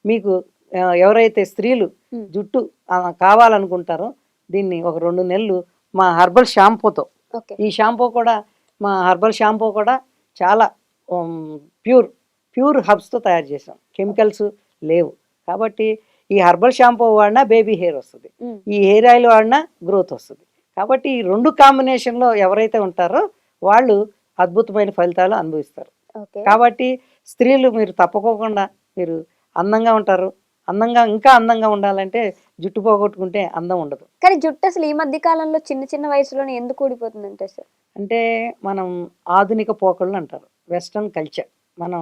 మీకు ఎవరైతే స్త్రీలు ఉమ్. జుట్టు కావాలనుకుంటారో దీన్ని ఒక 2 నెలలు మా హెర్బల్ షాంపూతో, ఓకే. ఈ షాంపూ కూడా మా హెర్బల్ షాంపూ కూడా చాలా ప్యూర్ ప్యూర్ హర్బ్స్తో తయారు చేసాం, కెమికల్స్ లేవు. కాబట్టి ఈ హెర్బల్ షాంపూ వాడినా బేబీ హెయిర్ వస్తుంది, ఉమ్. ఈ హెయిర్ ఆయిల్ వాడినా గ్రోత్ వస్తుంది. కాబట్టి ఈ 2 కాంబినేషన్లో ఎవరైతే ఉంటారో వాళ్ళు అద్భుతమైన ఫలితాలు అనుభవిస్తారు. ఓకే. కాబట్టి స్త్రీలు మీరు తప్పకోకుండా మీరు అందంగా ఉంటారు. ఇంకా అందంగా ఉండాలంటే జుట్టు పోగొట్టుకుంటే అందం ఉండదు. కానీ జుట్టు అసలు ఈ మధ్య కాలంలో చిన్న చిన్న వయసులోనే ఎందుకు ఊడిపోతుందంటే సార్? అంటే మనం ఆధునిక పోకళ్ళు అంటారు, వెస్ట్రన్ కల్చర్. మనం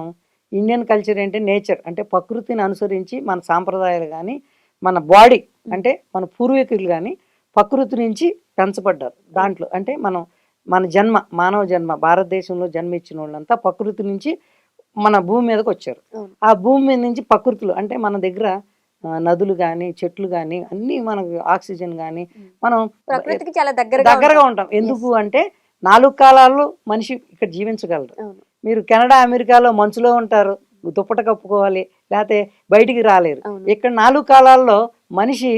ఇండియన్ కల్చర్ ఏంటి, నేచర్ అంటే ప్రకృతిని అనుసరించి మన సాంప్రదాయాలు కానీ మన బాడీ అంటే మన పూర్వీకులు కానీ ప్రకృతి నుంచి పెంచబడ్డారు. దాంట్లో అంటే మన జన్మ, మానవ జన్మ, భారతదేశంలో జన్మించిన వాళ్ళంతా ప్రకృతి నుంచి మన భూమి మీదకి వచ్చారు. ఆ భూమి మీద నుంచి ప్రకృతులు అంటే మన దగ్గర నదులు కానీ చెట్లు కానీ అన్నీ మనకు ఆక్సిజన్ కానీ మనం ప్రకృతికి చాలా దగ్గరగా ఉంటాం. ఎందుకు అంటే 4 కాలాల్లో మనిషి ఇక్కడ జీవించగలరు. మీరు కెనడా అమెరికాలో మంచులో ఉంటారు, దుప్పట కప్పుకోవాలి, లేకపోతే బయటికి రాలేరు. ఇక్కడ 4 కాలాల్లో మనిషి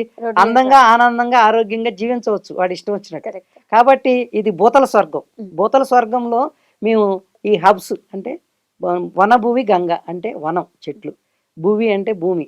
అందంగా ఆనందంగా ఆరోగ్యంగా జీవించవచ్చు వాడి ఇష్టం వచ్చినట్టు. కాబట్టి ఇది భూతల స్వర్గం. భూతల స్వర్గంలో మేము ఈ హబ్స్ అంటే వనభూవి గంగ అంటే వనం చెట్లు, భూవి అంటే భూమి.